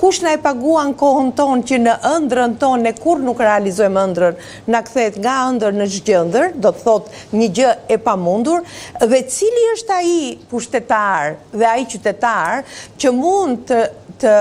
kush na e paguan kohën tonë që në ëndrrën tonë ne kur nuk realizojmë ëndrrën, na kthehet nga ëndër në zgjëndër, do të thotë një gjë e pamundur, dhe cili është ai pushtetar dhe ai qytetar që mund të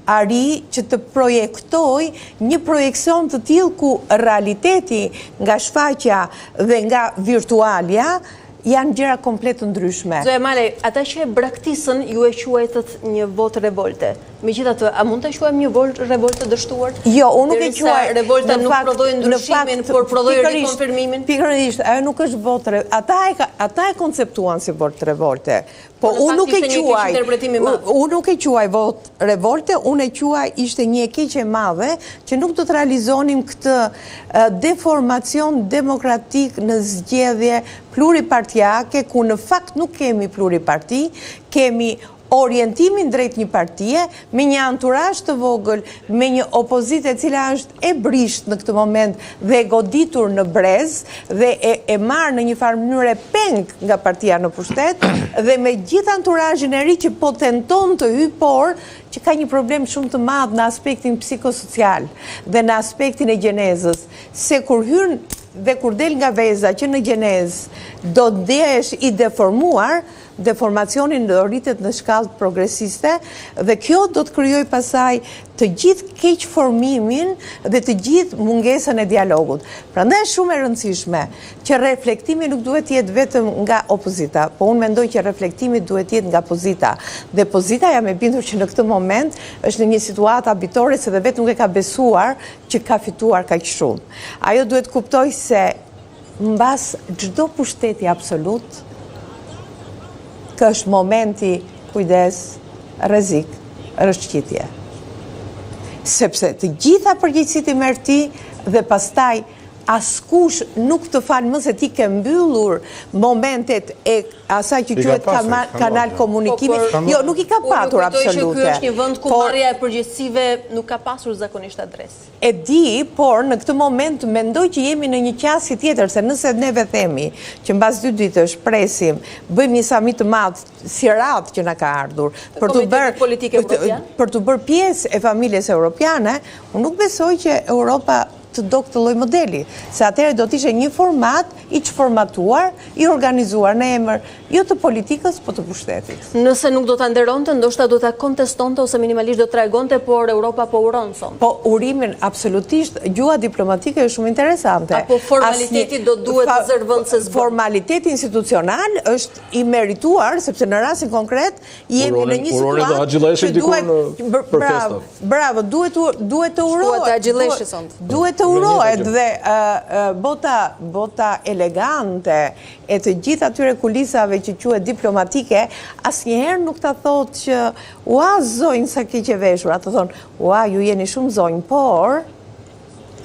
ari që të projektoj një projekcion të tillë ku realiteti nga shfaqja dhe nga virtualja janë gjëra komplet të ndryshme. Zoja Malej, ata që e braktisën ju e quajtët një votë revolte. Megjithatë, a mund të quajmë një votë revolte dështuar? Jo, unë nuk e quaj. Revolta nuk prodhoi ndryshimin, por prodhoi rikonfirmimin. Pikërisht, ajo nuk është votë. Ata e konceptuan si votë revolte. Po unë nuk e quaj votë revolte, unë e quaj ishte një e keqe madhe që nuk do të realizonim këtë deformacion demokratik në zgjedhje pluripartiake, ku në fakt nuk kemi pluriparti, kemi orientimin drejt një partie, me një anturazh të vogël, me një opozitë e cila është e brisht në këtë moment dhe e goditur në brez dhe e marrë në një farë mënyrë peng nga partia në pushtet dhe me gjithë anturazhin e ri që po tenton të hyjë, por që ka një problem shumë të madh në aspektin psikosocial dhe në aspektin e gjenezës, se kur hyn dhe kur del nga veza që në gjenezë do të ndehesh i deformuar, deformacionin do rritet në shkallë progresiste dhe kjo do të krijoj pasaj të gjithë keqformimin dhe të gjithë mungesën e dialogut. Prandaj është shumë e rëndësishme që reflektimi nuk duhet të jetë vetëm nga opozita, po unë mendoj që reflektimi duhet të jetë nga pozita. Dhe pozita jam e bindur që në këtë moment është në një situatë habitore se dhe vetë nuk e ka besuar që ka fituar kaq shumë. Ajo duhet kuptoj se mbas çdo pushteti absolut kë është momenti kujdes, rrezik, rrëshqitje. Sepse të gjitha përgjegjësitë i merr ti dhe pastaj askush nuk të falë më se ti ke mbyllur momentet e asaj që quhet kanal komunikimi. Jo, nuk i ka patur absolute. Ky është një vend ku marrja e përgjegjësive nuk ka pasur zakonisht adresë. E di, por në këtë moment mendoj që jemi në një qasje tjetër, se nëse neve themi që mbas 2 ditësh presim, bëjmë një samit të madh si radhë që na ka ardhur për të bërë pjesë e familjes europiane, unë nuk besoj që Europa të do këtë lloj modeli, se atëherë do të ishte një format i çformatuar, i organizuar në emër jo të politikës, po të pushtetit. Nëse nuk do ta nderonte, ndoshta do ta kontestonte ose minimalisht do të tregonte, por Europa po uron son. Po urimin absolutisht, gjua diplomatike është shumë interesante. Apo formaliteti do duhet të zërvend se zbën. Formaliteti institucional është i merituar, sepse në rastin konkret jemi në një situatë që bravo, duhet të urohet. Duhet të urohet dhe bota elegante e të gjithë atyre kulisave që quhet diplomatike, asnjëherë nuk ta thotë që ua zonjë sa keq e veshur, ata thonë ua ju jeni shumë zonjë, por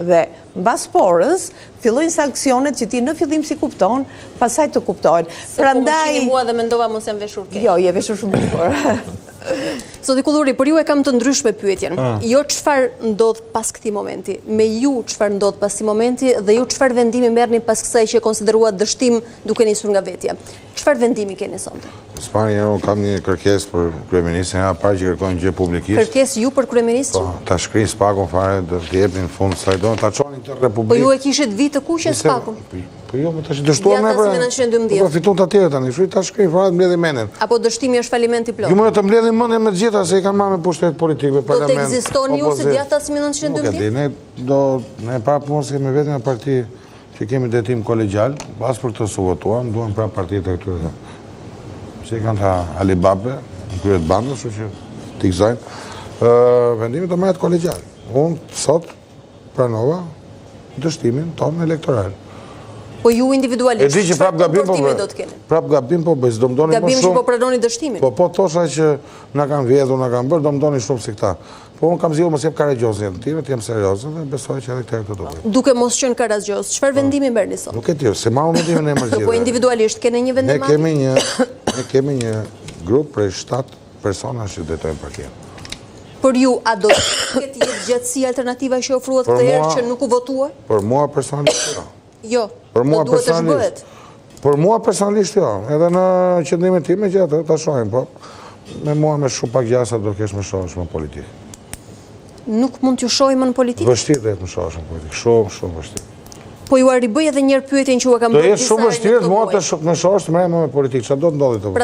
dhe mbas porës fillojnë sanksionet që ti në fillim si kupton, pastaj të kuptojnë. Prandaj mua dhe mendova mos jam veshur keq. Jo, je veshur shumë bukur. Zoti Kulluri, për ju e kam të ndryshme pyetjen. Jo çfarë ndodh pas këtij momenti, me ju çfarë ndodh pas këtij momenti dhe ju çfarë vendimi merrni pas kësaj që konsideruat dështim duke nisur nga vetja. Çfarë vendimi keni sonte? Spani, kam një kërkesë për kryeministrin, parë që kërkojnë gjë publikisht. Kërkesë ju për kryeministrin? Po, ta shkrin spakun fare, do të jepnin në fund sa i doin, ta çonin të Republikë. Po ju e kishit vit të kuqe spakun? Po jo, më tash dështuar me po fitun të tjerë tani, shuri ta shkrin fare të mbledhin mendin. Apo dështimi është faliment i plot? Ju më të mbledhin mendin me të gjitha se i kanë marrë me pushtet politikëve, parlament. Do të ekzistoni ju si djathtas 1912? Ne para punës kemi vetëm një parti që kemi drejtim kolegjal, pas për të votuar, duhen pra partitë e këtyre. Se i kanë ta Alibabe, në kryet bandës, që t'i gëzajnë. Vendimi të marrët kolegjal. Unë sot pranova dështimin tonë elektoral. Po ju individualisht, e di që prap gabim po bëj, do më doni më shumë. Gabim që po pranoni dështimin? Po thosha që na kanë vjedhur, na kanë bërë, do më doni shumë si këta. Po unë kam zgjedhur mos jep karagjoz në time, të jem serioz dhe besoj që edhe këtë do bëj. Duke mos qenë karagjoz, çfarë vendimi merrni sot? Nuk e di, se marrë vendimin e mërzitëve. Po individualisht keni një vendim marrë? Ne kemi një grup prej 7 persona që drejtojnë partijën. Për ju, a do të ketë jetë gjatësi alternativa që ofruat këtë herë që nuk u votua? Për mua personalisht jo. Jo, do duhet të shbëhet. Për mua personalisht jo, edhe në qëndrimin time që atë ta shohim, po me mua me shumë pak gjasa do kesh me shohësh më politikë. nuk mund t'ju shohim më në politikë? Vështirë dhe të më shohësh në politikë, shumë vështirë. Po ju arribëj edhe njërë pyetjen që u e kam do jetë shumë vështirë, mua të më shohësh të mrejmë me politikë, që do të ndodhi të vërë.